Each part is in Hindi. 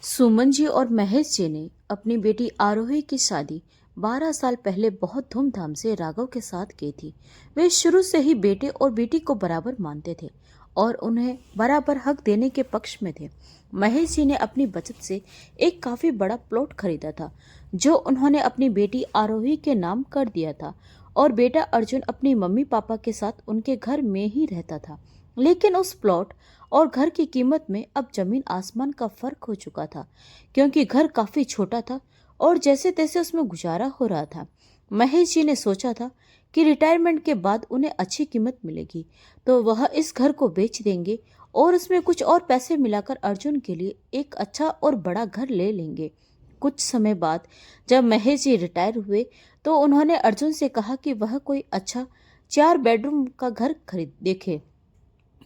सुमन जी और महेश जी ने अपनी बेटी आरोही की शादी 12 साल पहले बहुत धूमधाम से राघव के साथ की थी। वे शुरू से ही बेटे और बेटी को बराबर मानते थे और उन्हें बराबर हक देने के पक्ष में थे। महेश जी ने अपनी बचत से एक काफी बड़ा प्लॉट खरीदा था जो उन्होंने अपनी बेटी आरोही के नाम कर दिया था और बेटा अर्जुन अपनी मम्मी पापा के साथ उनके घर में ही रहता था। लेकिन उस प्लॉट और घर की कीमत में अब जमीन आसमान का फर्क हो चुका था, क्योंकि घर काफी छोटा था और जैसे तैसे उसमें गुजारा हो रहा था। महेश जी ने सोचा था कि रिटायरमेंट के बाद उन्हें अच्छी कीमत मिलेगी तो वह इस घर को बेच देंगे और उसमें कुछ और पैसे मिलाकर अर्जुन के लिए एक अच्छा और बड़ा घर ले लेंगे। कुछ समय बाद जब महेश जी रिटायर हुए तो उन्होंने अर्जुन से कहा कि वह कोई अच्छा 4 बेडरूम का घर खरीद देखे।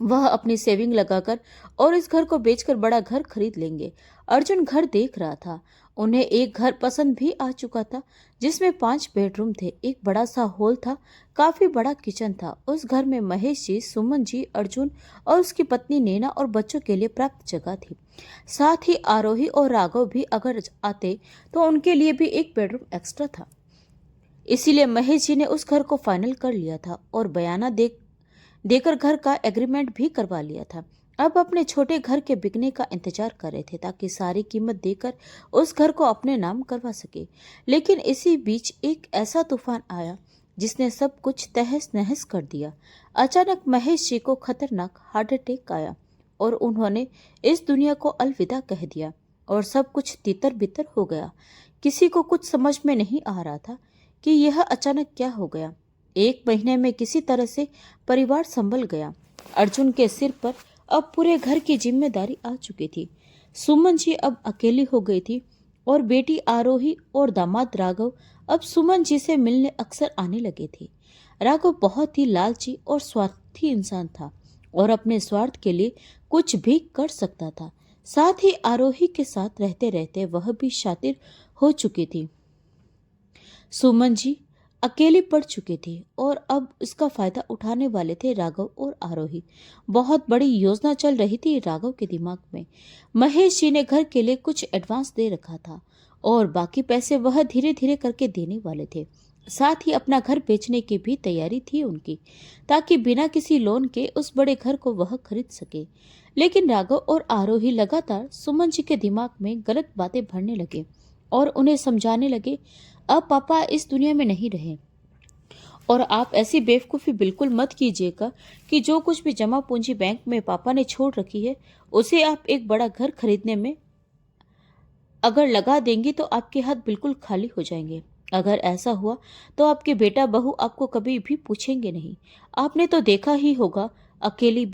वह अपनी सेविंग लगाकर और इस घर को बेचकर बड़ा घर खरीद लेंगे। अर्जुन घर देख रहा था। उन्हें एक घर पसंद भी आ चुका था जिसमें 5 बेडरूम थे, एक बड़ा सा हॉल था, काफी बड़ा किचन था। उस घर में महेश जी, सुमन जी, अर्जुन और उसकी पत्नी नैना और बच्चों के लिए पर्याप्त जगह थी। साथ ही आरोही और राघव भी अगर आते तो उनके लिए भी एक बेडरूम एक्स्ट्रा था। इसीलिए महेश जी ने उस घर को फाइनल कर लिया था और बयाना देकर घर का एग्रीमेंट भी करवा लिया था। अब अपने छोटे घर के बिकने का इंतजार कर रहे थे ताकि सारी कीमत देकर उस घर को अपने नाम करवा सके। लेकिन इसी बीच एक ऐसा तूफान आया जिसने सब कुछ तहस नहस कर दिया। अचानक महेश जी को खतरनाक हार्ट अटैक आया और उन्होंने इस दुनिया को अलविदा कह दिया और सब कुछ तितर बितर हो गया। किसी को कुछ समझ में नहीं आ रहा था कि यह अचानक क्या हो गया। 1 महीने में किसी तरह से परिवार संभल गया। अर्जुन के सिर पर अब पूरे घर की जिम्मेदारी आ चुकी थी। सुमन जी अब अकेली हो गई थी और बेटी आरोही और दामाद राघव अब सुमन जी से मिलने अक्सर आने लगे थे। राघव बहुत ही लालची और स्वार्थी इंसान था और अपने स्वार्थ के लिए कुछ भी कर सकता था। साथ ही आरोही के साथ रहते रहते वह भी शातिर हो चुकी थी। सुमन जी अकेली पड़ चुकी थी और अब इसका फायदा उठाने वाले थे राघव और आरोही। बहुत बड़ी योजना चल रही थी राघव के दिमाग में। महेश जी ने घर के लिए कुछ एडवांस दे रखा था और बाकी पैसे वह धीरे धीरे करके देने वाले थे। साथ ही अपना घर बेचने की भी तैयारी थी उनकी, ताकि बिना किसी लोन के उस बड़े घर को वह खरीद सके। लेकिन राघव और आरोही लगातार सुमन जी के दिमाग में गलत बातें भरने लगे और उन्हें समझाने लगे, अब पापा इस दुनिया में नहीं रहे और आप ऐसी बेवकूफ़ी बिल्कुल मत कीजिएगा कि जो कुछ भी जमा पूंजी बैंक में पापा ने छोड़ रखी है उसे आप एक बड़ा घर खरीदने में अगर लगा देंगी तो आपके हाथ बिल्कुल खाली हो जाएंगे। अगर ऐसा हुआ तो आपके बेटा बहू आपको कभी भी पूछेंगे नहीं। आपने तो देखा ही होगा अकेली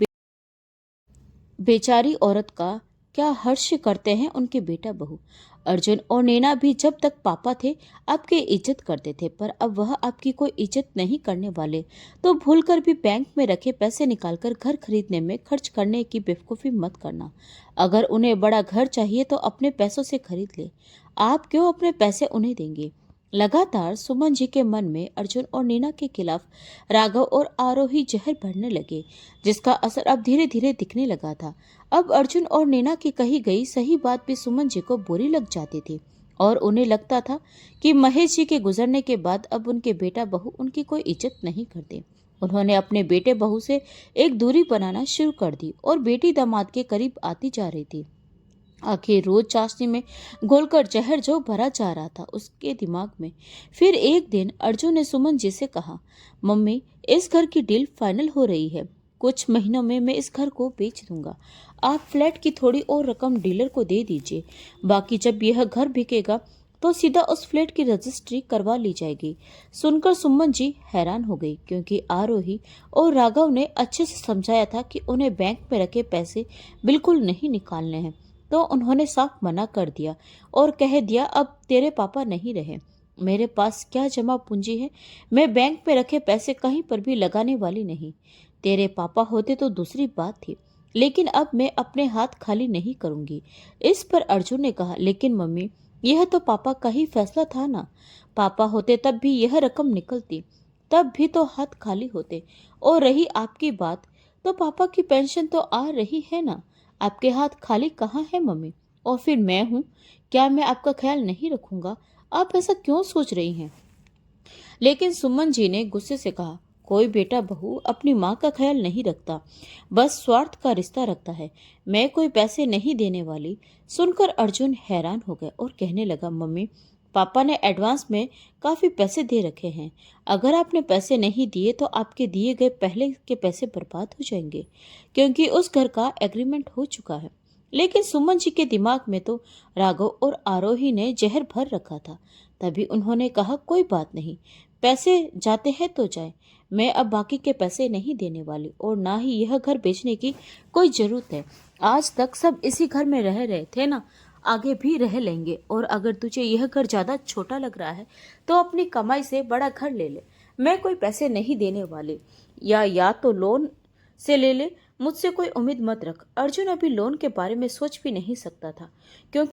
बेचारी औरत का क्या हर्ष करते हैं उनके बेटा बहू। अर्जुन और नैना भी जब तक पापा थे आपकी इज्जत करते थे, पर अब वह आपकी कोई इज्जत नहीं करने वाले। तो भूलकर भी बैंक में रखे पैसे निकालकर घर खरीदने में खर्च करने की बेवकूफ़ी मत करना। अगर उन्हें बड़ा घर चाहिए तो अपने पैसों से खरीद ले। आप क्यों अपने पैसे उन्हें देंगे। लगातार सुमन जी के मन में अर्जुन और नीना के खिलाफ राघव और आरोही जहर भरने लगे, जिसका असर अब धीरे धीरे दिखने लगा था। अब अर्जुन और नीना की कही गई सही बात भी सुमन जी को बुरी लग जाती थी और उन्हें लगता था कि महेश जी के गुजरने के बाद अब उनके बेटा बहू उनकी कोई इज्जत नहीं करते। उन्होंने अपने बेटे बहू से एक दूरी बनाना शुरू कर दी और बेटी दामाद के करीब आती जा रही थी। आखिर रोज चाशनी में घोलकर जहर जो भरा जा रहा था उसके दिमाग में। फिर एक दिन अर्जुन ने सुमन जी से कहा, मम्मी इस घर की डील फाइनल हो रही है, कुछ महीनों में मैं इस घर को बेच दूंगा। आप फ्लैट की थोड़ी और रकम डीलर को दे दीजिए, बाकी जब यह घर बिकेगा तो सीधा उस फ्लैट की रजिस्ट्री करवा ली जाएगी। सुनकर सुमन जी हैरान हो गई, क्योंकि आरोही और राघव ने अच्छे से समझाया था कि उन्हें बैंक में रखे पैसे बिल्कुल नहीं निकालने हैं। तो उन्होंने साफ मना कर दिया और कह दिया, अब तेरे पापा नहीं रहे, मेरे पास क्या जमा पूंजी है, मैं बैंक में रखे पैसे कहीं पर भी लगाने वाली नहीं। तेरे पापा होते तो दूसरी बात थी, लेकिन अब मैं अपने हाथ खाली नहीं करूंगी। इस पर अर्जुन ने कहा, लेकिन मम्मी यह तो पापा का ही फैसला था ना, पापा होते तब भी यह रकम निकलती, तब भी तो हाथ खाली होते। और रही आपकी बात, तो पापा की पेंशन तो आ रही है ना, आपके हाथ खाली कहाँ है मम्मी। और फिर मैं हूँ, क्या मैं आपका ख्याल नहीं रखूंगा? आप ऐसा क्यों सोच रही हैं? लेकिन सुमन जी ने गुस्से से कहा, कोई बेटा बहू अपनी माँ का ख्याल नहीं रखता, बस स्वार्थ का रिश्ता रखता है। मैं कोई पैसे नहीं देने वाली। सुनकर अर्जुन हैरान हो गए और कहने लगा, मम्मी, पापा ने एडवांस में काफी पैसे दे रखे हैं। अगर आपने पैसे नहीं दिए तो आपके दिए गए पहले के पैसे बर्बाद हो जाएंगे, क्योंकि उस घर का एग्रीमेंट हो चुका है। लेकिन सुमन जी के दिमाग में तो राघव और आरोही ने जहर भर रखा था। तभी उन्होंने कहा, कोई बात नहीं, पैसे जाते हैं तो जाए। मैं अब बाकी के पैसे नहीं देने वाली और ना ही यह घर बेचने की कोई जरूरत है। आज तक सब इसी घर में रह रहे थे ना, आगे भी रह लेंगे। और अगर तुझे यह घर ज्यादा छोटा लग रहा है तो अपनी कमाई से बड़ा घर ले ले। मैं कोई पैसे नहीं देने वाली, या तो लोन से ले ले। मुझसे कोई उम्मीद मत रख। अर्जुन अभी लोन के बारे में सोच भी नहीं सकता था, क्योंकि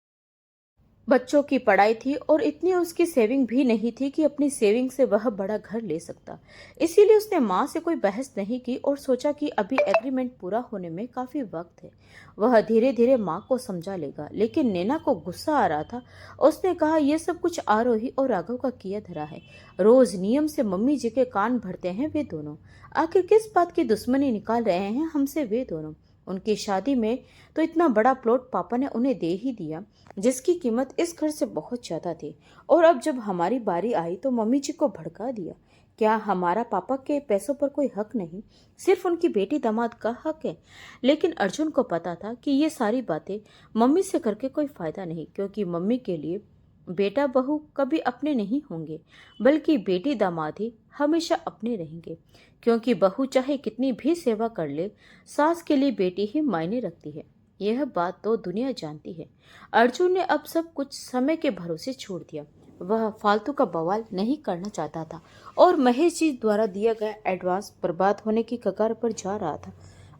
बच्चों की पढ़ाई थी और इतनी उसकी सेविंग भी नहीं थी कि अपनी सेविंग से वह बड़ा घर ले सकता। इसीलिए उसने माँ से कोई बहस नहीं की और सोचा कि अभी एग्रीमेंट पूरा होने में काफी वक्त है, वह धीरे धीरे माँ को समझा लेगा। लेकिन नैना को गुस्सा आ रहा था। उसने कहा, यह सब कुछ आरोही और राघव का किया धरा है। रोज नियम से मम्मी जी के कान भरते हैं वे दोनों। आखिर किस बात की दुश्मनी निकाल रहे हैं हमसे वे दोनों? उनकी शादी में तो इतना बड़ा प्लॉट पापा ने उन्हें दे ही दिया, जिसकी कीमत इस घर से बहुत ज्यादा थी। और अब जब हमारी बारी आई तो मम्मी जी को भड़का दिया। क्या हमारा पापा के पैसों पर कोई हक नहीं, सिर्फ उनकी बेटी दामाद का हक है? लेकिन अर्जुन को पता था कि ये सारी बातें मम्मी से करके कोई फायदा नहीं, क्योंकि मम्मी के लिए बेटा बहू कभी अपने नहीं होंगे, बल्कि बेटी दामाद ही हमेशा अपने रहेंगे। क्योंकि बहू चाहे कितनी भी सेवा कर ले, सास के लिए बेटी ही मायने रखती है। यह बात तो दुनिया जानती है। अर्जुन ने अब सब कुछ समय के भरोसे छोड़ दिया। वह फालतू का बवाल नहीं करना चाहता था और महेश जी द्वारा दिया गया एडवांस बर्बाद होने की कगार पर जा रहा था।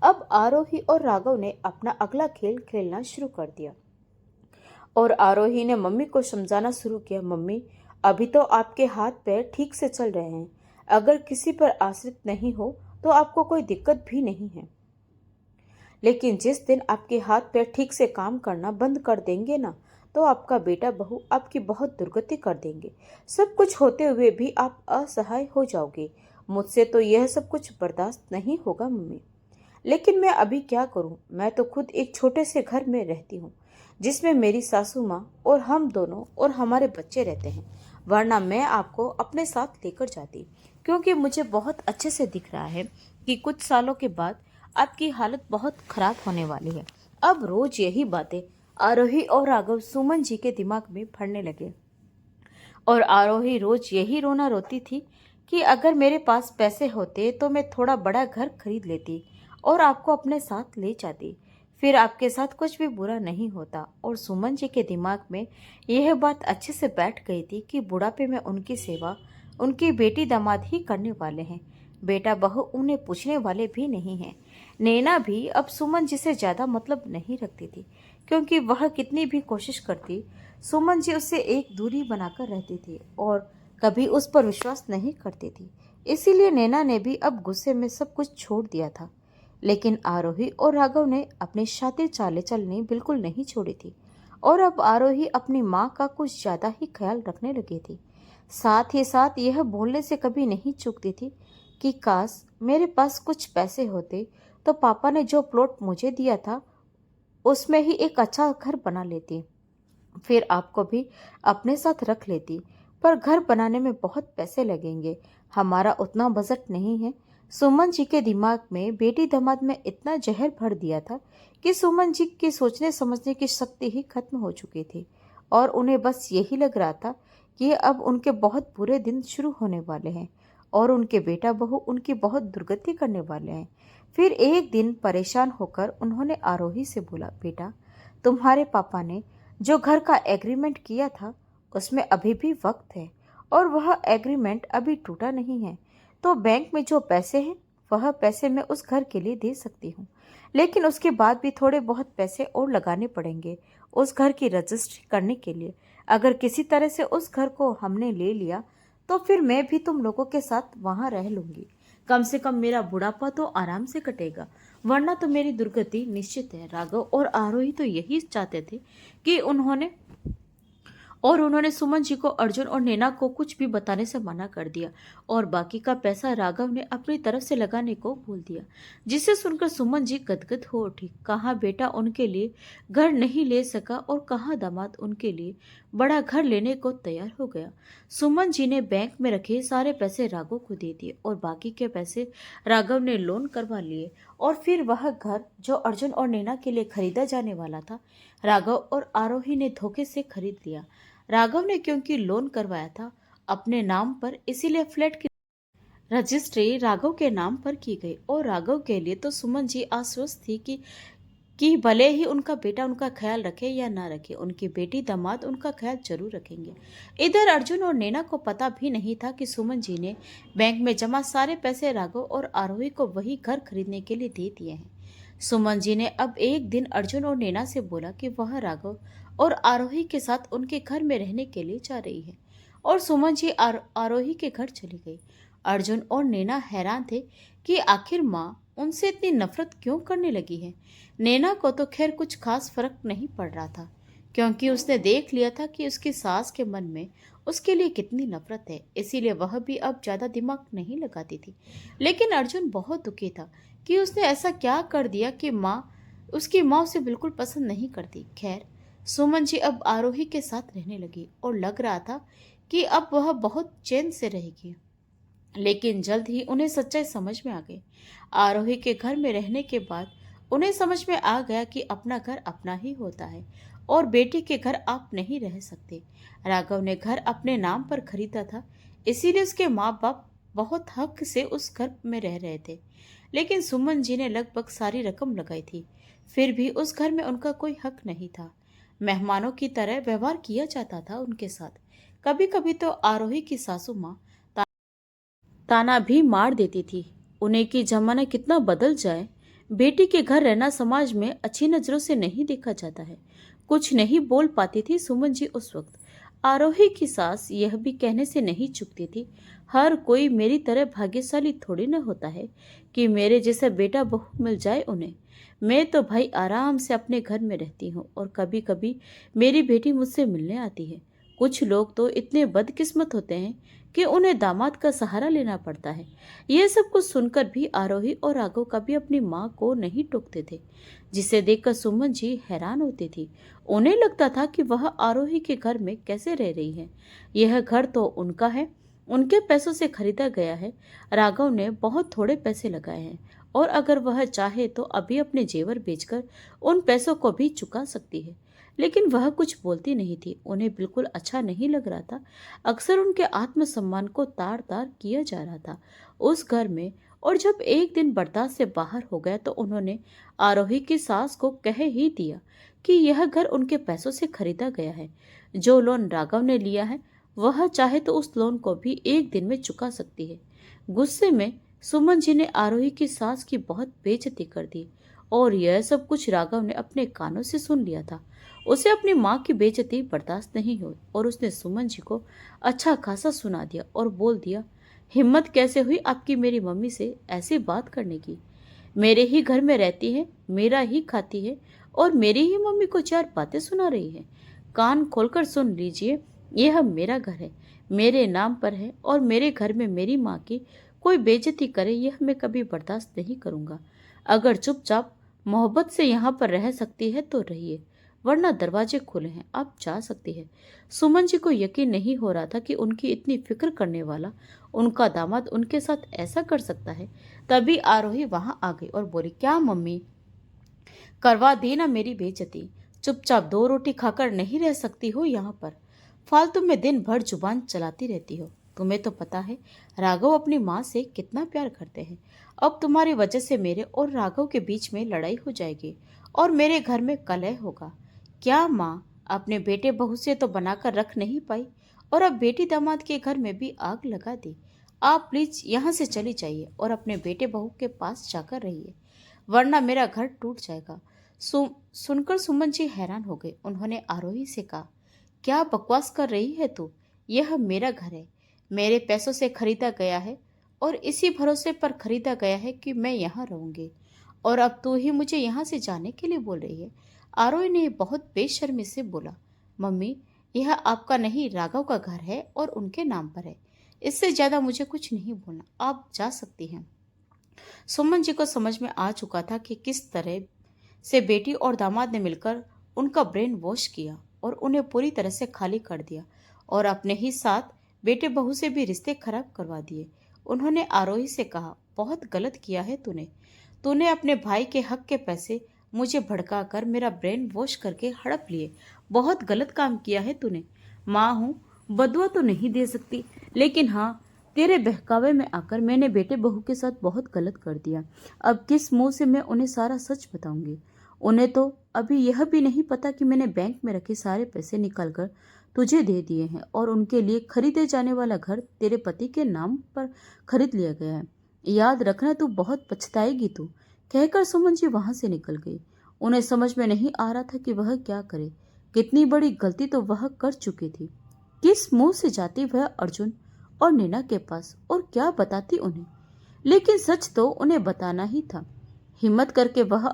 अब आरोही और राघव ने अपना अगला खेल खेलना शुरू कर दिया और आरोही ने मम्मी को समझाना शुरू किया, मम्मी, अभी तो आपके हाथ पैर ठीक से चल रहे हैं। अगर किसी पर आश्रित नहीं हो तो आपको कोई दिक्कत भी नहीं है। लेकिन जिस दिन आपके हाथ पैर ठीक से काम करना बंद कर देंगे ना, तो आपका बेटा बहू आपकी बहुत दुर्गति कर देंगे। सब कुछ होते हुए भी आप असहाय हो जाओगे। मुझसे तो यह सब कुछ बर्दाश्त नहीं होगा मम्मी। लेकिन मैं अभी क्या करूं? मैं तो खुद एक छोटे से घर में रहती हूँ, जिसमें मेरी सासू माँ और हम दोनों और हमारे बच्चे रहते हैं। वरना मैं आपको अपने साथ लेकर जाती, क्योंकि मुझे बहुत अच्छे से दिख रहा है कि कुछ सालों के बाद आपकी हालत बहुत खराब होने वाली है। अब रोज यही बातें आरोही और राघव सुमन जी के दिमाग में भरने लगे। और आरोही रोज यही रोना रोती थी कि अगर मेरे पास पैसे होते तो मैं थोड़ा बड़ा घर खरीद लेती और आपको अपने साथ ले जाती, फिर आपके साथ कुछ भी बुरा नहीं होता। और सुमन जी के दिमाग में यह बात अच्छे से बैठ गई थी कि बुढ़ापे में उनकी सेवा उनकी बेटी दामाद ही करने वाले हैं, बेटा बहू उन्हें पूछने वाले भी नहीं हैं। नैना भी अब सुमन जी से ज्यादा मतलब नहीं रखती थी, क्योंकि वह कितनी भी कोशिश करती, सुमन जी उससे एक दूरी बनाकर रहती थी और कभी उस पर विश्वास नहीं करती थी। इसीलिए नैना ने भी अब गुस्से में सब कुछ छोड़ दिया था। लेकिन आरोही और राघव ने अपनी शातिर चालें चलनी बिल्कुल नहीं छोड़ी थी और अब आरोही अपनी माँ का कुछ ज्यादा ही ख्याल रखने लगी थी। साथ ही साथ यह बोलने से कभी नहीं चूकती थी कि काश मेरे पास कुछ पैसे होते तो पापा ने जो प्लॉट मुझे दिया था उसमें ही एक अच्छा घर बना लेती, फिर आपको भी अपने साथ रख लेती। पर घर बनाने में बहुत पैसे लगेंगे, हमारा उतना बजट नहीं है। सुमन जी के दिमाग में बेटी दामाद में इतना जहर भर दिया था कि सुमन जी की सोचने समझने की शक्ति ही खत्म हो चुकी थी और उन्हें बस यही लग रहा था कि अब उनके बहुत बुरे दिन शुरू होने वाले हैं और उनके बेटा बहू उनकी बहुत दुर्गति करने वाले हैं। फिर एक दिन परेशान होकर उन्होंने आरोही से बोला, बेटा, तुम्हारे पापा ने जो घर का एग्रीमेंट किया था उसमें अभी भी वक्त है और वह एग्रीमेंट अभी टूटा नहीं है। तो बैंक में जो पैसे हैं वह पैसे मैं उस घर के लिए दे सकती हूँ, लेकिन उसके बाद भी थोड़े बहुत पैसे और लगाने पड़ेंगे उस घर की रजिस्ट्री करने के लिए। अगर किसी तरह से उस घर को हमने ले लिया तो फिर मैं भी तुम लोगों के साथ वहाँ रह लूँगी, कम से कम मेरा बुढ़ापा तो आराम से कटेगा, वरना तो मेरी दुर्गति निश्चित है। राघव और आरोही तो यही चाहते थे कि उन्होंने सुमन जी को अर्जुन और नैना को कुछ भी बताने से मना कर दिया और बाकी का पैसा राघव ने अपनी तरफ से लगाने को बोल दिया, जिसे सुनकर सुमन जी गदगद हो उठी। कहाँ बेटा उनके लिए घर नहीं ले सका और कहाँ दामाद उनके लिए बड़ा घर लेने को तैयार हो गया। सुमन जी ने बैंक में रखे सारे पैसे राघव को दे दिए और बाकी के पैसे राघव ने लोन करवा लिए और फिर वह घर जो अर्जुन और नैना के लिए खरीदा जाने वाला था, राघव और आरोही ने धोखे से खरीद लिया। राघव ने क्योंकि लोन करवाया था अपने नाम पर, इसीलिए फ्लैट की रजिस्ट्री राघव के नाम पर की गई और राघव के लिए तो सुमन जी आश्वस्त थी कि भले ही उनका बेटा उनका ख्याल रखे या ना रखे, उनकी बेटी दामाद उनका ख्याल जरूर रखेंगे। इधर अर्जुन और नैना को पता भी नहीं था कि सुमन जी ने बैंक में जमा सारे पैसे राघव और आरोही को वही घर खरीदने के लिए दे दिए हैं। सुमन जी ने अब एक दिन अर्जुन और नैना से बोला कि वह राघव और आरोही के साथ उनके घर में रहने के लिए जा रही है और सुमन जी आरोही के घर चली गई। अर्जुन और नैना हैरान थे कि आखिर माँ उनसे इतनी नफरत क्यों करने लगी है। नैना को तो खैर कुछ खास फर्क नहीं पड़ रहा था, क्योंकि उसने देख लिया था कि उसकी सास के मन में उसके लिए कितनी नफरत है, इसीलिए वह भी अब ज्यादा दिमाग नहीं लगाती थी। लेकिन अर्जुन बहुत दुखी था कि उसने ऐसा क्या कर दिया कि उसकी माँ उसे बिल्कुल पसंद नहीं करती। खैर, सुमन जी अब आरोही के साथ रहने लगी और लग रहा था कि अब वह बहुत चैन से रहेगी। लेकिन जल्द ही उन्हें सच्चाई समझ में आ गई। आरोही के घर में रहने के बाद उन्हें समझ में आ गया कि अपना घर अपना ही होता है और बेटी के घर आप नहीं रह सकते। राघव ने घर अपने नाम पर खरीदा था, इसीलिए उसके माँ बाप बहुत हक से उस घर में रह रहे थे। लेकिन सुमन जी ने लगभग सारी रकम लगाई थी, फिर भी उस घर में उनका कोई हक नहीं था। मेहमानों की तरह व्यवहार किया जाता था उनके साथ। कभी कभी तो आरोही की सासू माँ ताना भी मार देती थी उन्हें कि जमाना कितना बदल जाए, बेटी के घर रहना समाज में अच्छी नजरों से नहीं देखा जाता है। कुछ नहीं बोल पाती थी सुमन जी उस वक्त। आरोही की सास यह भी कहने से नहीं चुकती थी, हर कोई मेरी तरह भाग्यशाली थोड़ी न होता है कि मेरे जैसा बेटा बहू मिल जाए उन्हें। मैं तो भाई आराम से अपने घर में रहती हूँ और कभी कभी मेरी बेटी मुझसे मिलने आती है। कुछ लोग तो इतने बदकिस्मत होते हैं कि उन्हें दामाद का सहारा लेना पड़ता है। यह सब कुछ सुनकर भी आरोही और राघव कभी अपनी माँ को नहीं टोकते थे, जिसे देखकर सुमन जी हैरान होती थी। उन्हें लगता था कि वह आरोही के घर में कैसे रह रही है। यह घर तो उनका है, उनके पैसों से खरीदा गया है। राघव ने बहुत थोड़े पैसे लगाए हैं और अगर वह चाहे तो अभी अपने जेवर बेचकर उन पैसों को भी चुका सकती है। लेकिन वह कुछ बोलती नहीं थी, उन्हें बिल्कुल अच्छा नहीं लग रहा था। अक्सर उनके आत्मसम्मान को तार तार किया जा रहा था उस घर में। और जब एक दिन बर्दाश्त से बाहर हो गया तो उन्होंने आरोही की सास को कह ही दिया कि यह घर उनके पैसों से खरीदा गया है। जो लोन राघव ने लिया है वह चाहे तो उस लोन को भी एक दिन में चुका सकती है। गुस्से में सुमन जी ने आरोही की सास की बहुत बेइज्जती कर दी और यह सब कुछ राघव ने अपने कानों से सुन लिया था। उसे अपनी माँ की बेइज्जती बर्दाश्त नहीं हुई और उसने सुमन जी को अच्छा खासा सुना दिया और बोल दिया, हिम्मत कैसे हुई आपकी मेरी मम्मी से ऐसी बात करने की। मेरे ही घर में रहती है, मेरा ही खाती है और मेरी ही मम्मी को चार बातें सुना रही है। कान खोलकर सुन लीजिए, यह मेरा घर है, मेरे नाम पर है और मेरे घर में मेरी माँ की कोई बेइज्जती करे यह मैं कभी बर्दाश्त नहीं करूँगा। अगर चुपचाप मोहब्बत से यहाँ पर रह सकती है तो रहिए, वरना दरवाजे खुले हैं, आप जा सकती है। सुमन जी को यकीन नहीं हो रहा था कि उनकी इतनी फिक्र करने वाला उनका दामाद उनके साथ ऐसा कर सकता है। तभी आरोही वहां आ गई और बोली, क्या मम्मी, करवा दी ना मेरी बेइज्जती। चुपचाप दो रोटी खाकर नहीं रह सकती हो यहाँ पर, फालतू में दिन भर जुबान चलाती रहती हो। तुम्हें तो पता है राघव अपनी माँ से कितना प्यार करते हैं। अब तुम्हारी वजह से मेरे और राघव के बीच में लड़ाई हो जाएगी और मेरे घर में कलह होगा। क्या माँ अपने बेटे बहू से तो बनाकर रख नहीं पाई और अब बेटी दामाद के घर में भी आग लगा दी। आप प्लीज यहाँ से चली जाइए और अपने बेटे बहू के पास जाकर रहिए, वरना मेरा घर टूट जाएगा। सुनकर सुमन जी हैरान हो गए। उन्होंने आरोही से कहा, क्या बकवास कर रही है तू, यह मेरा घर है, मेरे पैसों से खरीदा गया है और इसी भरोसे पर खरीदा गया है कि मैं यहाँ रहूंगी, और अब तू ही मुझे यहाँ से जाने के लिए बोल रही है। आरोही ने बहुत बेशर्मी से बोला, मम्मी, यह आपका नहीं, राघव का घर है और उनके नाम पर है। इससे ज्यादा मुझे कुछ नहीं बोलना, आप जा सकती हैं। सुमन जी को समझ में आ चुका था कि किस तरह से बेटी और दामाद ने मिलकर उनका ब्रेन वॉश किया और उन्हें पूरी तरह से खाली कर दिया, और अपने ही साथ बेटे बहू से भी रिश्ते खराब करवा दिए। उन्होंने आरोही से कहा, बहुत गलत किया है तूने। तूने अपने भाई के हक के पैसे मुझे भड़का कर मेरा ब्रेन वॉश करके हड़प लिए। बहुत गलत काम किया है तूने। माँ हूँ, बदुआ तो नहीं दे सकती, लेकिन हाँ, तेरे बहकावे में आकर मैंने बेटे बहू के साथ बहुत गलत कर दिया। अब किस मुंह से मैं उन्हें सारा सच बताऊंगी? उन्हें तो अभी यह भी नहीं पता कि मैंने बैंक में रखे सारे पैसे निकालकर तुझे दे दिए हैं और उनके लिए खरीदे जाने वाला घर तेरे पति के नाम पर खरीद लिया गया है। याद रखना, तू बहुत पछताएगी तू। कहकर सुमन जी वहां से निकल गई। उन्हें समझ में नहीं आ रहा था कि वह क्या करे। कितनी बड़ी गलती तो वह कर चुकी थी। किस मुंह से जाती वह अर्जुन और नैना के पास और क्या बताती उन्हें? लेकिन सच तो उन्हें बताना ही था। हिम्मत करके वह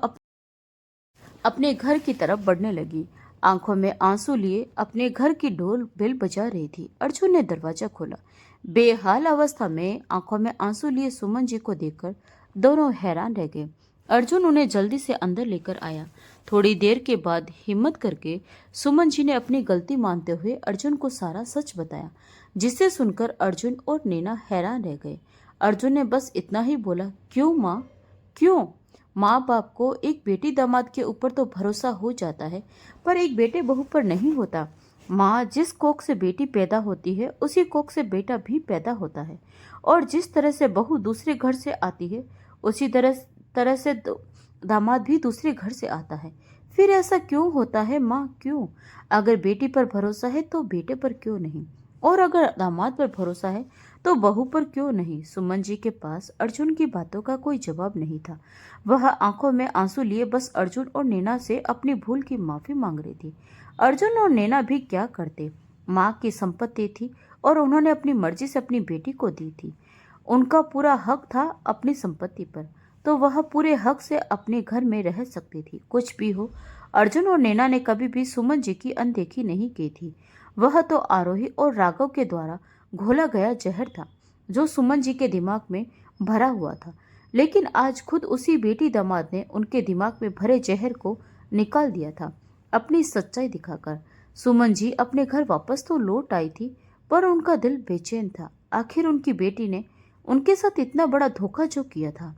अपने घर की तरफ बढ़ने लगी। आंखों में आंसू लिए अपने घर की ढोल बेल बजा रही थी। अर्जुन ने दरवाजा खोला। बेहाल अवस्था में आंखों में आंसू लिए सुमन जी को देखकर दोनों हैरान रह गए। अर्जुन उन्हें जल्दी से अंदर लेकर आया। थोड़ी देर के बाद हिम्मत करके सुमन जी ने अपनी गलती मानते हुए अर्जुन को सारा सच बताया, जिसे सुनकर अर्जुन और नैना हैरान रह गए। अर्जुन ने बस इतना ही बोला, क्यों माँ, क्यों? माँ बाप को एक बेटी दामाद के ऊपर तो भरोसा हो जाता है, पर एक बेटे बहू पर नहीं होता। माँ, जिस कोख से बेटी पैदा होती है उसी कोख से बेटा भी पैदा होता है, और जिस तरह से बहू दूसरे घर से आती है उसी तरह से दामाद भी दूसरे घर से आता है। फिर ऐसा क्यों होता है माँ, क्यों? अगर बेटी पर भरोसा है तो बेटे पर क्यों नहीं, और अगर दामाद पर भरोसा है तो बहू पर क्यों नहीं? सुमन जी के पास अर्जुन की बातों का कोई जवाब नहीं था। वह आंखों में आंसू लिए बस अर्जुन और नैना से अपनी भूल की माफी मांग रही थी। अर्जुन और नैना भी क्या करते? माँ की संपत्ति थी और उन्होंने अपनी मर्जी से अपनी बेटी को दी थी। उनका पूरा हक था अपनी संपत्ति पर, तो वह पूरे हक से अपने घर में रह सकती थी। कुछ भी हो, अर्जुन और नैना ने कभी भी सुमन जी की अनदेखी नहीं की थी। वह तो आरोही और राघव के द्वारा घोला गया जहर था जो सुमन जी के दिमाग में भरा हुआ था। लेकिन आज खुद उसी बेटी दामाद ने उनके दिमाग में भरे जहर को निकाल दिया था, अपनी सच्चाई दिखाकर। सुमन जी अपने घर वापस तो लौट आई थी, पर उनका दिल बेचैन था। आखिर उनकी बेटी ने उनके साथ इतना बड़ा धोखा जो किया था,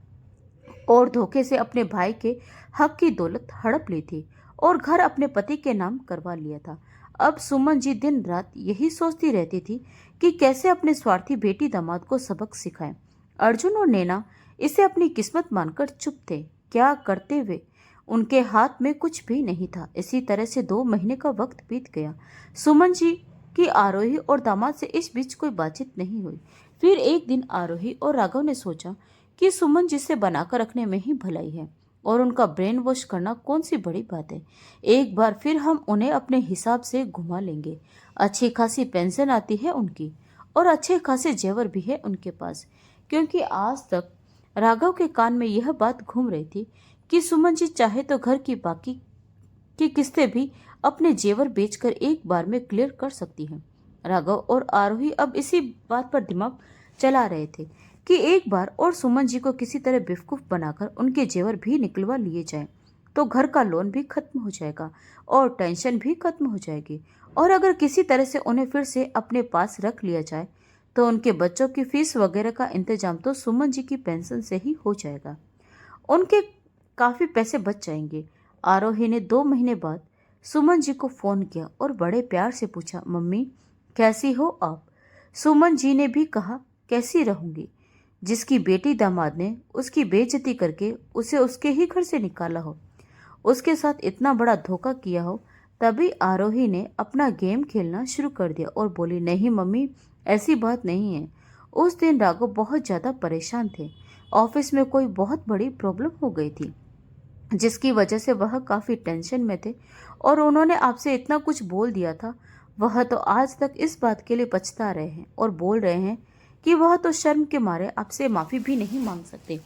और धोखे से अपने भाई के हक की दौलत हड़प ली थी और घर अपने पति के नाम करवा लिया था। अब सुमन जी दिन रात यही सोचती रहती थी कि कैसे अपने स्वार्थी बेटी दामाद को सबक सिखाएं। अर्जुन और नैना इसे अपनी किस्मत मानकर चुप थे। क्या करते वे? उनके हाथ में कुछ भी नहीं था। इसी तरह से 2 महीने का वक्त बीत गया। सुमन जी की आरोही और दामाद से इस बीच कोई बातचीत नहीं हुई। फिर एक दिन आरोही और राघव ने सोचा कि सुमन जी से बनाकर रखने में ही भलाई है, और उनका ब्रेन वॉश करना कौन सी बड़ी बात है। एक बार फिर हम उन्हें अपने हिसाब से घुमा लेंगे। अच्छी खासी पेंशन आती है उनकी, और अच्छे खासे जेवर भी है उनके पास, क्योंकि आज तक राघव के कान में यह बात घूम रही थी कि सुमन जी चाहे तो घर की बाकी की किस्तें भी अपने जेवर बेचकर एक बार में क्लियर कर सकती हैं। राघव और आरोही अब इसी बात पर दिमाग चला रहे थे कि एक बार और सुमन जी को किसी तरह बेवकूफ बनाकर उनके जेवर भी निकलवा लिए जाएं, तो घर का लोन भी खत्म हो जाएगा और टेंशन भी खत्म हो जाएगी। और अगर किसी तरह से उन्हें फिर से अपने पास रख लिया जाए तो उनके बच्चों की फीस वगैरह का इंतजाम तो सुमन जी की पेंशन से ही हो जाएगा। उनके काफी पैसे बच जाएंगे। आरोही ने 2 महीने बाद सुमन जी को फोन किया और बड़े प्यार से पूछा, मम्मी कैसी हो आप? सुमन जी ने भी कहा, कैसी रहूंगी? जिसकी बेटी दामाद ने उसकी बेइज्जती करके उसे उसके ही घर से निकाला हो, उसके साथ इतना बड़ा धोखा किया हो। तभी आरोही ने अपना गेम खेलना शुरू कर दिया और बोली, नहीं मम्मी, ऐसी बात नहीं है। उस दिन राघव बहुत ज़्यादा परेशान थे। ऑफिस में कोई बहुत बड़ी प्रॉब्लम हो गई थी, जिसकी वजह से वह काफ़ी टेंशन में थे, और उन्होंने आपसे इतना कुछ बोल दिया था। वह तो आज तक इस बात के लिए पछता रहे हैं और बोल रहे हैं कि वह तो शर्म के मारे आपसे माफ़ी भी नहीं मांग सकते।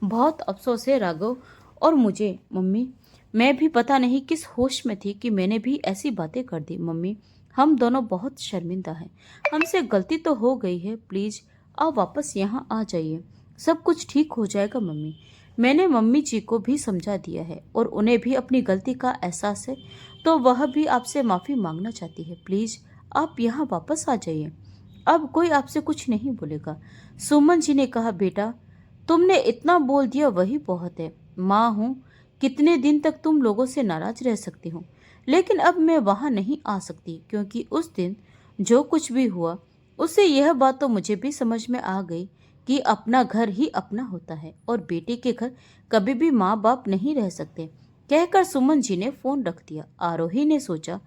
बहुत अफसोस है राघव और मुझे मम्मी। मैं भी पता नहीं किस होश में थी कि मैंने भी ऐसी बातें कर दी। मम्मी, हम दोनों बहुत शर्मिंदा हैं। हमसे गलती तो हो गई है, प्लीज़ आप वापस यहाँ आ जाइए, सब कुछ ठीक हो जाएगा। मम्मी, मैंने मम्मी जी को भी समझा दिया है और उन्हें भी अपनी गलती का एहसास है, तो वह भी आपसे माफ़ी मांगना चाहती है। प्लीज़ आप यहाँ वापस आ जाइए, अब कोई आपसे कुछ नहीं बोलेगा। सुमन जी ने कहा, बेटा तुमने इतना बोल दिया वही बहुत है। माँ हूँ, कितने दिन तक तुम लोगों से नाराज रह सकती हो, लेकिन अब मैं वहाँ नहीं आ सकती, क्योंकि उस दिन जो कुछ भी हुआ उससे यह बात तो मुझे भी समझ में आ गई कि अपना घर ही अपना होता है और बेटे के घर कभी भी माँ बाप नहीं रह सकते। कहकर सुमन जी ने फोन रख दिया। आरोही ने सोचा,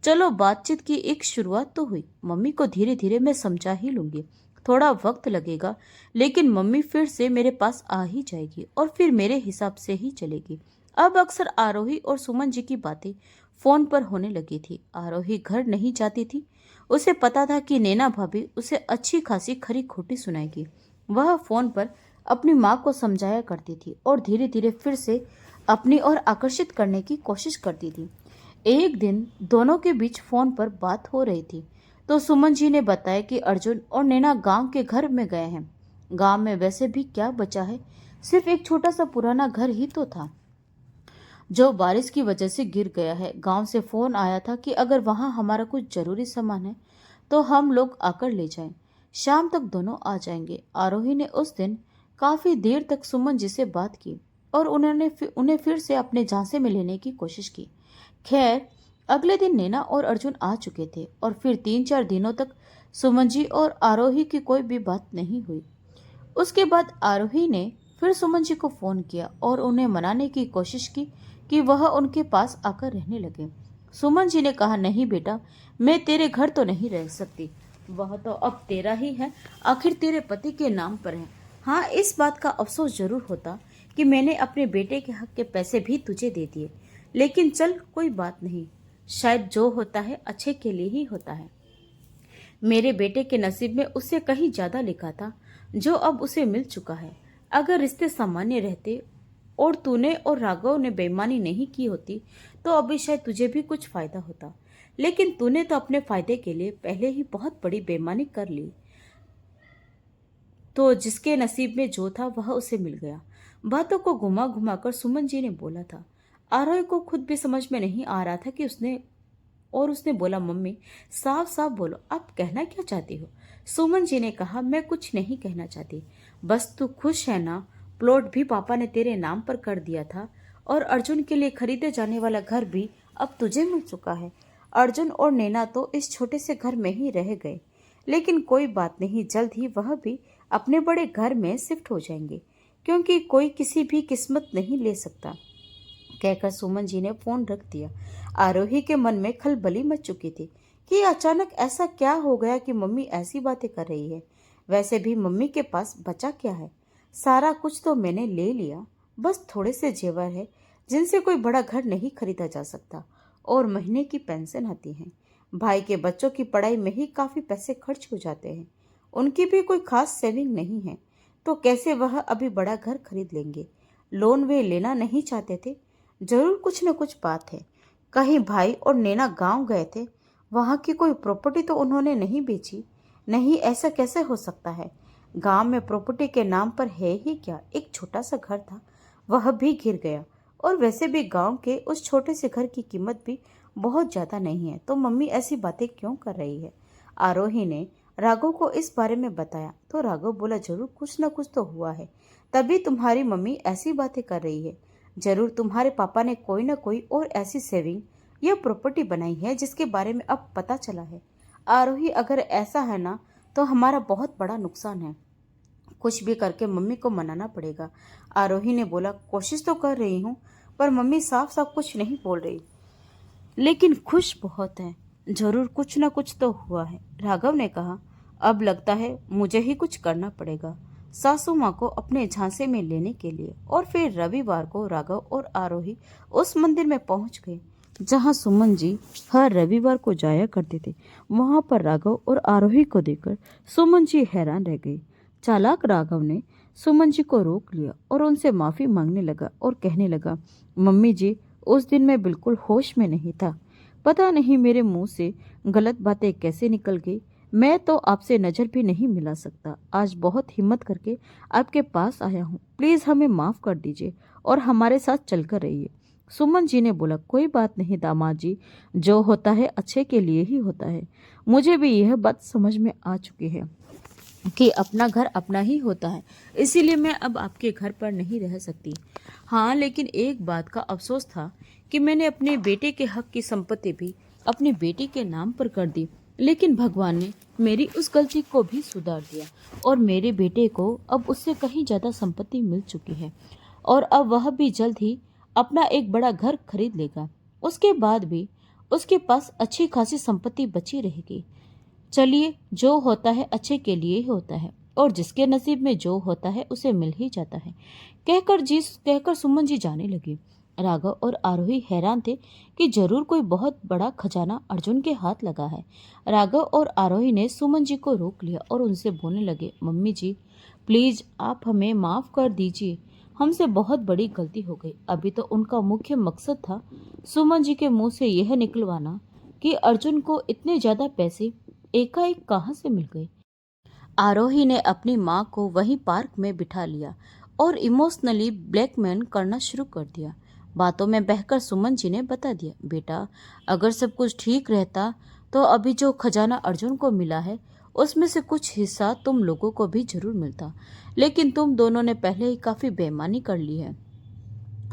चलो बातचीत की एक शुरुआत तो हुई। मम्मी को धीरे धीरे मैं समझा ही लूंगी, थोड़ा वक्त लगेगा, लेकिन मम्मी फिर से मेरे पास आ ही जाएगी और फिर मेरे हिसाब से ही चलेगी। अब अक्सर आरोही और सुमन जी की बातें फोन पर होने लगी थी। आरोही घर नहीं जाती थी, उसे पता था कि नैना भाभी उसे अच्छी खासी खरी खोटी सुनाएगी। वह फोन पर अपनी माँ को समझाया करती थी और धीरे धीरे फिर से अपनी ओर आकर्षित करने की कोशिश करती थी। एक दिन दोनों के बीच फोन पर बात हो रही थी तो सुमन जी ने बताया कि अर्जुन और नैना गांव के घर में गए हैं। गांव में वैसे भी क्या बचा है, सिर्फ एक छोटा सा पुराना घर ही तो था जो बारिश की वजह से गिर गया है। गांव से फोन आया था कि अगर वहां हमारा कुछ जरूरी सामान है तो हम लोग आकर ले जाएं। शाम तक दोनों आ जाएंगे। आरोही ने उस दिन काफी देर तक सुमन जी से बात की और उन्हें फिर से अपने झांसे में लेने की कोशिश की। खैर, अगले दिन नैना और अर्जुन आ चुके थे और फिर 3-4 दिनों तक सुमन जी और आरोही की कोई भी बात नहीं हुई। उसके बाद आरोही ने फिर सुमन जी को फोन किया और उन्हें मनाने की कोशिश की कि वह उनके पास आकर रहने लगे। सुमन जी ने कहा, नहीं बेटा, मैं तेरे घर तो नहीं रह सकती, वह तो अब तेरा ही है, आखिर तेरे पति के नाम पर है। हाँ, इस बात का अफसोस जरूर होता कि मैंने अपने बेटे के हक के पैसे भी तुझे दे दिए, लेकिन चल कोई बात नहीं, शायद जो होता है अच्छे के लिए ही होता है। मेरे बेटे के नसीब में उससे कहीं ज्यादा लिखा था जो अब उसे मिल चुका है। अगर रिश्ते सामान्य रहते और तूने और राघव ने बेईमानी नहीं की होती तो अभी शायद तुझे भी कुछ फायदा होता, लेकिन तूने तो अपने फायदे के लिए पहले ही बहुत बड़ी बेईमानी कर ली, तो जिसके नसीब में जो था वह उसे मिल गया। बातों को घुमा घुमा कर सुमन जी ने बोला था। आरोही को खुद भी समझ में नहीं आ रहा था कि उसने बोला, मम्मी साफ साफ बोलो, आप कहना क्या चाहती हो। सुमन जी ने कहा, मैं कुछ नहीं कहना चाहती, बस तू खुश है ना। प्लॉट भी पापा ने तेरे नाम पर कर दिया था और अर्जुन के लिए खरीदे जाने वाला घर भी अब तुझे मिल चुका है। अर्जुन और नैना तो इस छोटे से घर में ही रह गए, लेकिन कोई बात नहीं, जल्द ही वह भी अपने बड़े घर में शिफ्ट हो जाएंगे, क्योंकि कोई किसी भी किस्मत नहीं ले सकता। कहकर सुमन जी ने फोन रख दिया। आरोही के मन में खलबली मच चुकी थी कि अचानक ऐसा क्या हो गया कि मम्मी ऐसी बातें कर रही है। वैसे भी मम्मी के पास बचा क्या है, सारा कुछ तो मैंने ले लिया, बस थोड़े से जेवर है जिनसे कोई बड़ा घर नहीं खरीदा जा सकता और महीने की पेंशन आती है। भाई के बच्चों की पढ़ाई में ही काफी पैसे खर्च हो जाते हैं, उनकी भी कोई खास सेविंग नहीं है, तो कैसे वह अभी बड़ा घर खरीद लेंगे। लोन वे लेना नहीं चाहते थे, जरूर कुछ न कुछ बात है। कहीं भाई और नैना गांव गए थे, वहां की कोई प्रॉपर्टी तो उन्होंने नहीं बेची। नहीं, ऐसा कैसे हो सकता है। गांव में प्रॉपर्टी के नाम पर है ही क्या, एक छोटा सा घर था, वह भी गिर गया। और वैसे भी गांव के उस छोटे से घर की कीमत भी बहुत ज्यादा नहीं है, तो मम्मी ऐसी बातें क्यों कर रही है। आरोही ने राघव को इस बारे में बताया तो राघव बोला, जरूर कुछ न कुछ तो हुआ है, तभी तुम्हारी मम्मी ऐसी बातें कर रही है। जरूर तुम्हारे पापा ने कोई न कोई और ऐसी सेविंग या प्रॉपर्टी बनाई है जिसके बारे में अब पता चला है। आरोही, अगर ऐसा है ना तो हमारा बहुत बड़ा नुकसान है, कुछ भी करके मम्मी को मनाना पड़ेगा। आरोही ने बोला, कोशिश तो कर रही हूँ, पर मम्मी साफ साफ कुछ नहीं बोल रही, लेकिन खुश बहुत है, जरूर कुछ ना कुछ तो हुआ है। राघव ने कहा, अब लगता है मुझे ही कुछ करना पड़ेगा सासू माँ को अपने झांसे में लेने के लिए। और फिर रविवार को राघव और आरोही उस मंदिर में पहुंच गए जहां सुमन जी हर रविवार को जाया करते थे। वहां पर राघव और आरोही को देखकर सुमन जी हैरान रह गई। चालाक राघव ने सुमन जी को रोक लिया और उनसे माफी मांगने लगा और कहने लगा, मम्मी जी, उस दिन मैं बिल्कुल होश में नहीं था। पता नहीं मेरे मुंह से गलत बातें कैसे निकल गई। मैं तो आपसे नजर भी नहीं मिला सकता। आज बहुत हिम्मत करके आपके पास आया हूँ। प्लीज हमें माफ कर दीजिए और हमारे साथ चलकर रहिए। सुमन जी ने बोला, कोई बात नहीं दामाद जी, जो होता है अच्छे के लिए ही होता है। मुझे भी यह बात समझ में आ चुकी है कि अपना घर अपना ही होता है, इसीलिए मैं अब आपके घर पर नहीं रह सकती। हाँ, लेकिन एक बात का अफसोस था कि मैंने अपने बेटे के हक की संपत्ति भी अपने बेटी के नाम पर कर दी। लेकिन भगवान ने मेरी उस गलती को भी सुधार दिया और मेरे बेटे को अब उससे कहीं ज़्यादा संपत्ति मिल चुकी है और अब वह भी जल्द ही अपना एक बड़ा घर खरीद लेगा। उसके बाद भी उसके पास अच्छी खासी संपत्ति बची रहेगी। चलिए, जो होता है अच्छे के लिए ही होता है और जिसके नसीब में जो होता है उसे मिल ही जाता है। कहकर सुमन जी जाने लगी। राघव और आरोही हैरान थे कि जरूर कोई बहुत बड़ा खजाना अर्जुन के हाथ लगा है। राघव और आरोही ने सुमन जी को रोक लिया और उनसे बोलने लगे, मम्मी जी, प्लीज आप हमें माफ कर दीजिए। हमसे बहुत बड़ी गलती हो गई। अभी तो उनका मुख्य मकसद था सुमन जी के मुंह से यह निकलवाना कि अर्जुन को इतने ज्यादा पैसे एकाएक कहाँ से मिल गए। आरोही ने अपनी माँ को वहीं पार्क में बिठा लिया और इमोशनली ब्लैकमेल करना शुरू कर दिया। बातों में बहकर सुमन जी ने बता दिया, बेटा, अगर सब कुछ ठीक रहता तो अभी जो खजाना अर्जुन को मिला है उसमें से कुछ हिस्सा तुम लोगों को भी जरूर मिलता, लेकिन तुम दोनों ने पहले ही काफी बेईमानी कर ली है।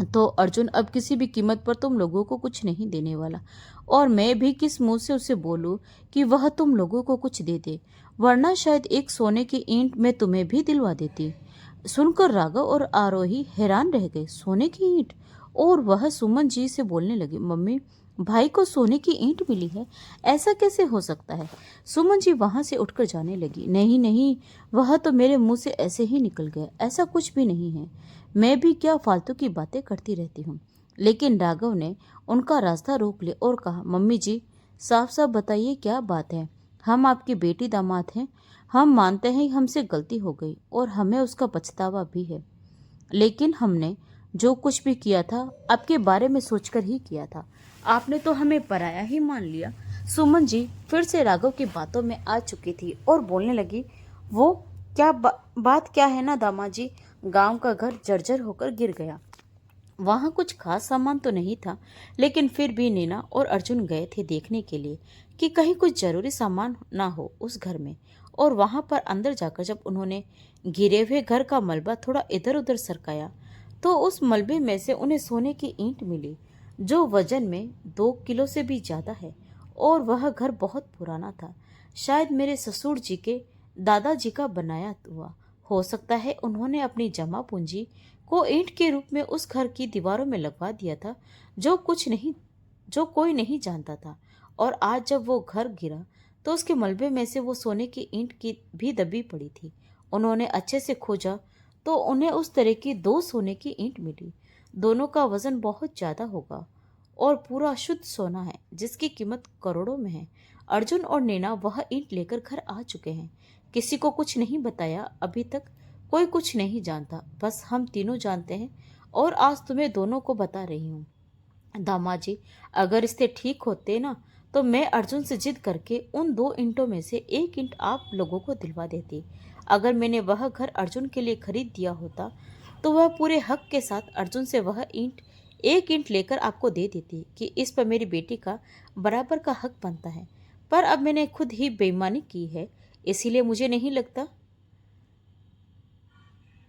तो अर्जुन अब किसी भी कीमत पर तुम लोगों को कुछ नहीं देने वाला और मैं भी किस मुंह से उसे बोलूं कि वह तुम लोगों को कुछ दे दे, वरना शायद एक सोने की ईंट मैं तुम्हें भी दिलवा देती। सुनकर राघव और आरोही हैरान रह गए। सोने की ईंट? और वह सुमन जी से बोलने लगी, मम्मी, भाई को सोने की ईंट मिली है, ऐसा कैसे हो सकता है? सुमन जी वहां से उठकर जाने लगी। नहीं नहीं, वह तो मेरे मुंह से ऐसे ही निकल गया, ऐसा कुछ भी नहीं है। मैं भी क्या फालतू की बातें करती रहती हूँ। लेकिन राघव ने उनका रास्ता रोक लिया और कहा, मम्मी जी, साफ साफ बताइए क्या बात है। हम आपकी बेटी दामाद हैं। हम मानते हैं हमसे गलती हो गई और हमें उसका पछतावा भी है, लेकिन हमने जो कुछ भी किया था आपके बारे में सोचकर ही किया था। आपने तो हमें पराया ही मान लिया। सुमन जी फिर से राघव की बातों में आ चुकी थी और बोलने लगी, वो क्या बात क्या है ना दामाद जी, गांव का घर जर्जर होकर गिर गया। वहां कुछ खास सामान तो नहीं था, लेकिन फिर भी नीना और अर्जुन गए थे देखने के लिए कि कहीं कुछ जरूरी सामान ना हो उस घर में। और वहां पर अंदर जाकर जब उन्होंने गिरे हुए घर का मलबा थोड़ा इधर उधर सरकाया तो उस मलबे में से उन्हें सोने की ईंट मिली, जो वजन में 2 किलो से भी ज्यादा है। और वह घर बहुत पुराना था, शायद मेरे ससुर जी के दादाजी का बनाया हुआ। हो सकता है उन्होंने अपनी जमा पूंजी को ईंट के रूप में उस घर की दीवारों में लगवा दिया था, जो कोई नहीं जानता था। और आज जब वो घर गिरा तो उसके मलबे में से वो सोने की ईंट की भी दबी पड़ी थी। उन्होंने अच्छे से खोजा तो उन्हें उस तरह की 2 सोने की ईंट मिली। दोनों का वजन बहुत ज्यादा होगा और पूरा शुद्ध सोना है, जिसकी कीमत करोड़ों में है। अर्जुन और नैना वह ईंट लेकर घर आ चुके हैं। किसी को कुछ नहीं बताया अभी तक, कोई कुछ नहीं जानता, बस हम तीनों जानते हैं और आज तुम्हें दोनों को बता रही हूँ। दामाद जी, अगर रिश्ते ठीक होते ना तो मैं अर्जुन से जिद करके उन 2 ईंटों में से एक ईंट आप लोगों को दिलवा देती। अगर मैंने वह घर अर्जुन के लिए खरीद दिया होता तो वह पूरे हक के साथ अर्जुन से वह एक ईंट लेकर आपको दे देती कि इस पर मेरी बेटी का बराबर का हक बनता है। पर अब मैंने खुद ही बेईमानी की है, इसीलिए मुझे नहीं लगता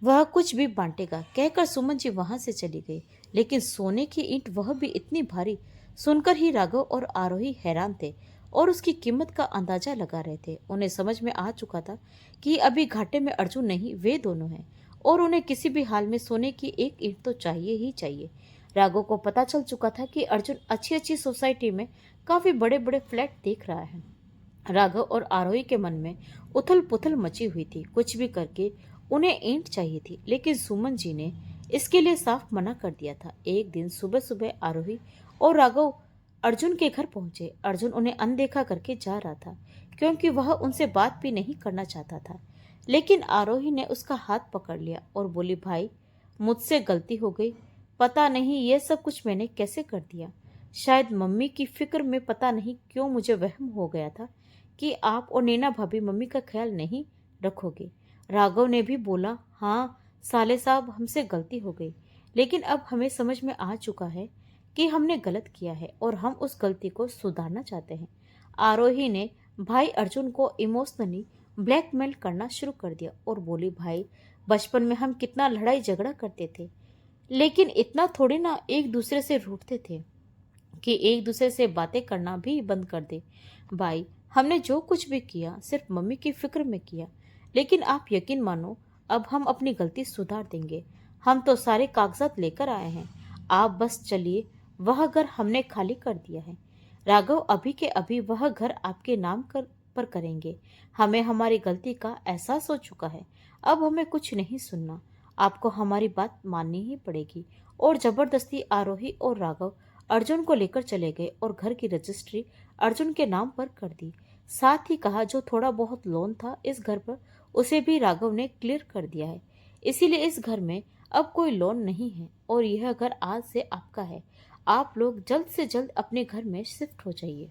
वह कुछ भी बांटेगा। कहकर सुमन जी वहां से चली गई। लेकिन सोने की ईंट, वह भी इतनी भारी, सुनकर ही राघव और आरोही हैरान थे और उसकी कीमत का अंदाजा लगा रहे थे। उन्हें समझ में आ चुका था कि अभी घाटे में अर्जुन नहीं, वे दोनों हैं और उन्हें किसी भी हाल में सोने की एक ईंट तो चाहिए ही चाहिए। राघव को पता चल चुका था कि अर्जुन अच्छी अच्छी सोसाइटी में काफी बड़े बड़े फ्लैट देख रहा है। राघव और आरोही के मन में उथल पुथल मची हुई थी। कुछ भी करके उन्हें ईंट चाहिए थी, लेकिन सुमन जी ने इसके लिए साफ मना कर दिया था। एक दिन सुबह सुबह आरोही और राघव अर्जुन के घर पहुंचे। अर्जुन उन्हें अनदेखा करके जा रहा था क्योंकि वह उनसे बात भी नहीं करना चाहता था। लेकिन आरोही ने उसका हाथ पकड़ लिया और बोली, भाई मुझसे गलती हो गई। पता नहीं ये सब कुछ मैंने कैसे कर दिया। शायद मम्मी की फिक्र में पता नहीं क्यों मुझे वहम हो गया था कि आप और नैना भाभी मम्मी का ख्याल नहीं रखोगे। राघव ने भी बोला, हाँ साले साहब, हमसे गलती हो गई, लेकिन अब हमें समझ में आ चुका है कि हमने गलत किया है और हम उस गलती को सुधारना चाहते हैं। आरोही ने भाई अर्जुन को इमोशनली ब्लैकमेल करना शुरू कर दिया और बोली, भाई बचपन में हम कितना लड़ाई झगड़ा करते थे, लेकिन इतना थोड़ी ना एक दूसरे से रूठते थे कि एक दूसरे से बातें करना भी बंद कर दे। भाई हमने जो कुछ भी किया सिर्फ मम्मी की फिक्र में किया, लेकिन आप यकीन मानो अब हम अपनी गलती सुधार देंगे। हम तो सारे कागजात लेकर आए हैं, आप बस चलिए। वह घर हमने खाली कर दिया है राघव, अभी के अभी वह घर आपके नाम पर करेंगे। हमें हमारी गलती का एहसास हो चुका है, अब हमें कुछ नहीं सुनना, आपको हमारी बात माननी ही पड़ेगी। और जबरदस्ती आरोही और राघव अर्जुन को लेकर चले गए और घर की रजिस्ट्री अर्जुन के नाम पर कर दी। साथ ही कहा जो थोड़ा बहुत लोन था इस घर पर उसे भी राघव ने क्लियर कर दिया है, इसीलिए इस घर में अब कोई लोन नहीं है और यह घर आज से आपका है। आप लोग जल्द से जल्द अपने घर में शिफ्ट हो जाइए।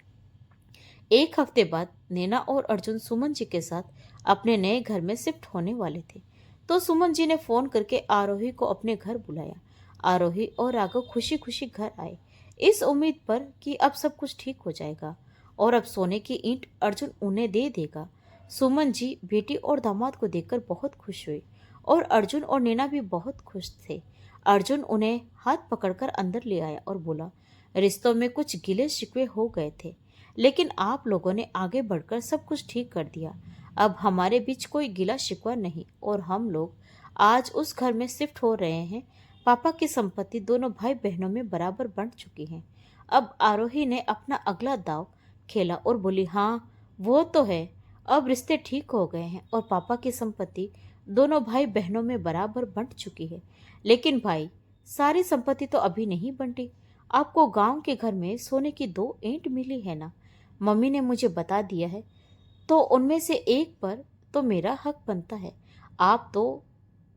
एक हफ्ते बाद नैना और अर्जुन सुमन जी के साथ अपने नए घर में शिफ्ट होने वाले थे, तो सुमन जी ने फोन करके आरोही को अपने घर बुलाया। आरोही और राघव खुशी खुशी घर आए, इस उम्मीद पर कि अब सब कुछ ठीक हो जाएगा और अब सोने की ईंट अर्जुन उन्हें दे देगा। सुमन जी बेटी और दामाद को देखकर बहुत खुश हुई और अर्जुन और नैना भी बहुत खुश थे। अर्जुन उन्हें हाथ पकड़कर अंदर ले आया और बोला, रिश्तों में कुछ गिले शिकवे हो गए थे, लेकिन आप लोगों ने आगे बढ़कर सब कुछ ठीक कर दिया। अब हमारे बीच कोई गिला शिकवा नहीं और हम लोग आज उस घर में शिफ्ट हो रहे हैं। पापा की संपत्ति दोनों भाई बहनों में बराबर बंट चुकी है। अब आरोही ने अपना अगला दाव खेला और बोली, हाँ वो तो है, अब रिश्ते ठीक हो गए हैं और पापा की संपत्ति दोनों भाई बहनों में बराबर बंट चुकी है। लेकिन भाई सारी संपत्ति तो अभी नहीं बंटी। आपको गांव के घर में सोने की 2 ईंट मिली है ना, मम्मी ने मुझे बता दिया है, तो उनमें से एक पर तो मेरा हक बनता है। आप तो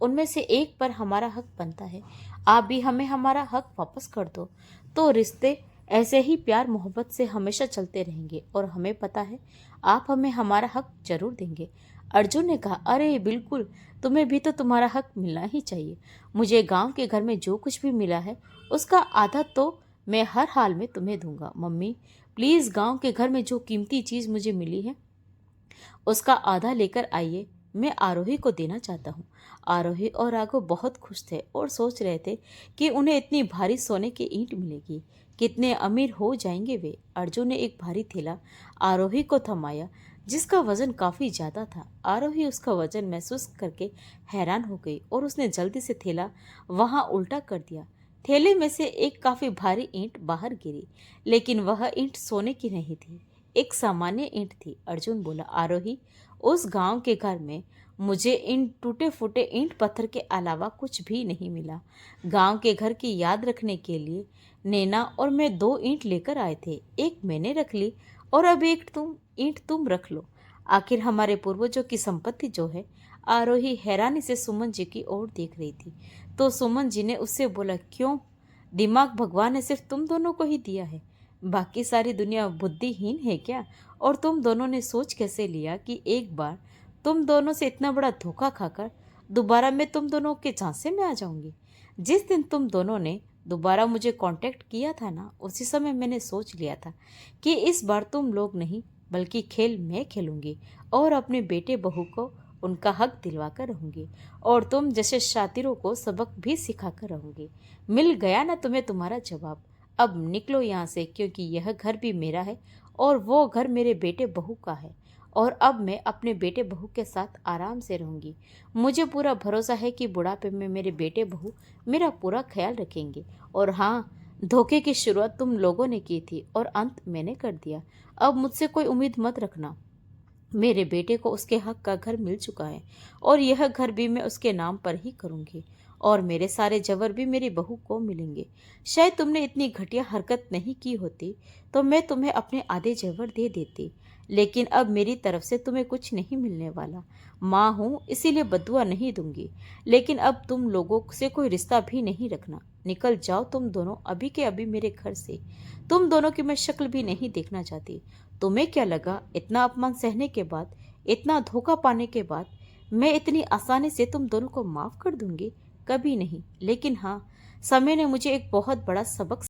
उनमें से एक पर हमारा हक बनता है, आप भी हमें हमारा हक वापस कर दो, तो रिश्ते ऐसे ही प्यार मोहब्बत से हमेशा चलते रहेंगे और हमें पता है आप हमें हमारा हक जरूर देंगे। अर्जुन ने कहा, अरे बिल्कुल, तुम्हें भी तो तुम्हारा हक मिलना ही चाहिए। मुझे गांव के घर में जो कुछ भी मिला है उसका आधा तो मैं हर हाल में तुम्हें दूंगा। मम्मी प्लीज़ गांव के घर में जो कीमती चीज़ मुझे मिली है उसका आधा लेकर आइए, मैं आरोही को देना चाहता हूँ। आरोही और राघव बहुत खुश थे और सोच रहे थे कि उन्हें इतनी भारी सोने की ईंट मिलेगी, कितने अमीर हो जाएंगे वे। अर्जुन ने एक भारी थैला आरोही को थमाया जिसका वजन काफी ज्यादा था। आरोही उसका वजन महसूस करके हैरान हो गई और उसने जल्दी से थैला वहां उल्टा कर दिया। थैले में से एक काफी भारी ईंट बाहर गिरी, लेकिन वह ईंट सोने की नहीं थी, एक सामान्य ईंट थी। अर्जुन बोला, आरोही उस गांव के घर में मुझे इन टूटे फूटे ईंट पत्थर के अलावा कुछ भी नहीं मिला। गांव के घर की याद रखने के लिए नैना और मैं 2 ईंट लेकर आए थे, एक मैंने रख ली और अब एक ईंट तुम रख लो। आखिर हमारे पूर्वजों की संपत्ति जो है। आरोही हैरानी से सुमन जी की ओर देख रही थी, तो सुमन जी ने उससे बोला, क्यों, दिमाग भगवान ने सिर्फ तुम दोनों को ही दिया है, बाकी सारी दुनिया बुद्धिहीन है क्या? और तुम दोनों ने सोच कैसे लिया कि एक बार तुम दोनों से इतना बड़ा धोखा खाकर दोबारा मैं तुम दोनों के झांसे में आ जाऊंगी? जिस दिन तुम दोनों ने दोबारा मुझे कांटेक्ट किया था ना, उसी समय मैंने सोच लिया था कि इस बार तुम लोग नहीं बल्कि खेल मैं खेलूंगी और अपने बेटे बहू को उनका हक दिलवा कर रहूंगी और तुम जैसे शातिरों को सबक भी सिखा कर रहूंगी। मिल गया ना तुम्हें तुम्हारा जवाब। अब निकलो यहाँ से, क्योंकि यह घर भी मेरा है और वो घर मेरे बेटे बहू का है और अब मैं अपने बेटे बहू के साथ आराम से रहूंगी। मुझे पूरा भरोसा है कि बुढ़ापे में मेरे बेटे बहू मेरा पूरा ख्याल रखेंगे। और हाँ, धोखे की शुरुआत तुम लोगों ने की थी और अंत मैंने कर दिया। अब मुझसे कोई उम्मीद मत रखना, मेरे बेटे को उसके हक का घर मिल चुका है और यह घर भी मैं उसके नाम पर ही करूंगी और मेरे सारे जवर भी मेरी बहू को मिलेंगे। शायद तुमने इतनी घटिया हरकत नहीं की होती तो मैं तुम्हें अपने आधे जेवर दे देती, लेकिन अब मेरी तरफ से तुम्हें कुछ नहीं मिलने वाला। माँ हूँ इसीलिए बद्दुआ नहीं दूंगी, लेकिन अब तुम लोगों से कोई रिश्ता भी नहीं रखना। निकल जाओ तुम दोनों अभी के अभी मेरे घर से। तुम दोनों की मैं शक्ल भी नहीं देखना चाहती। तुम्हें क्या लगा इतना अपमान सहने के बाद, इतना धोखा पाने के बाद मैं इतनी आसानी से तुम दोनों को माफ कर दूंगी? कभी नहीं। लेकिन हाँ, समय ने मुझे एक बहुत बड़ा सबक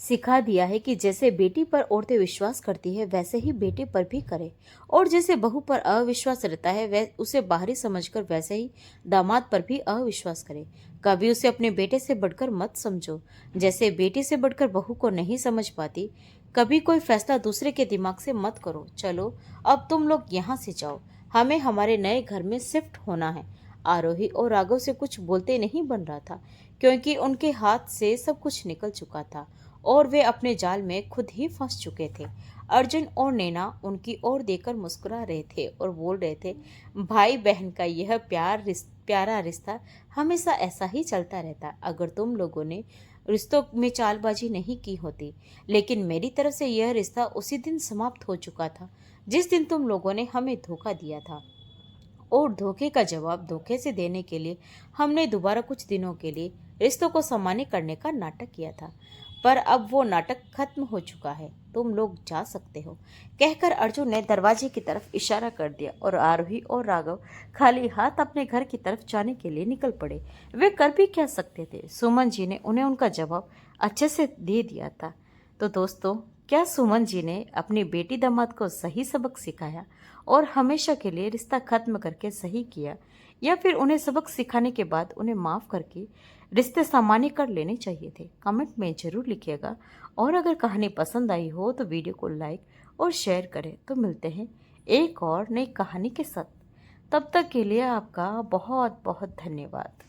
सिखा दिया है कि जैसे बेटी पर औरतें विश्वास करती है वैसे ही बेटे पर भी करे, और जैसे बहू पर अविश्वास रहता है वह उसे बाहरी समझकर वैसे ही दामाद पर भी अविश्वास करे। कभी उसे अपने बेटे से बढ़कर मत समझो, जैसे बेटी से बढ़कर बहू को नहीं समझ पाती। कभी कोई फैसला दूसरे के दिमाग से मत करो। चलो अब तुम लोग यहाँ से जाओ, हमें हमारे नए घर में शिफ्ट होना है। आरोही और राघव से कुछ बोलते नहीं बन रहा था, क्योंकि उनके हाथ से सब कुछ निकल चुका था और वे अपने जाल में खुद ही फंस चुके थे। अर्जुन और नैना उनकी ओर देखकर मुस्कुरा रहे थे और बोल रहे थे, भाई बहन का यह प्यारा रिश्ता हमेशा ऐसा ही चलता रहता अगर तुम लोगों ने रिश्तों में चालबाजी नहीं की होती। लेकिन मेरी तरफ से यह रिश्ता उसी दिन समाप्त हो चुका था जिस दिन तुम लोगों ने हमें धोखा दिया था, और धोखे का जवाब धोखे से देने के लिए हमने दोबारा कुछ दिनों के लिए रिश्तों को सामान्य करने का नाटक किया था। पर अब वो नाटक खत्म हो चुका है, तुम लोग जा सकते हो, कहकर अर्जुन ने दरवाजे की तरफ इशारा कर दिया और आरोही और राघव खाली हाथ अपने घर की तरफ जाने के लिए निकल पड़े। वे कर भी क्या सकते थे? सुमन जी ने उन्हें उनका जवाब अच्छे से दे दिया था। तो दोस्तों, क्या सुमन जी ने अपनी बेटी दामाद को सही सबक सिखाया और हमेशा के लिए रिश्ता खत्म करके सही किया, या फिर उन्हें सबक सिखाने के बाद उन्हें माफ़ करके रिश्ते सामान्य कर लेने चाहिए थे? कमेंट में ज़रूर लिखिएगा। और अगर कहानी पसंद आई हो तो वीडियो को लाइक और शेयर करें। तो मिलते हैं एक और नई कहानी के साथ। तब तक के लिए आपका बहुत बहुत धन्यवाद।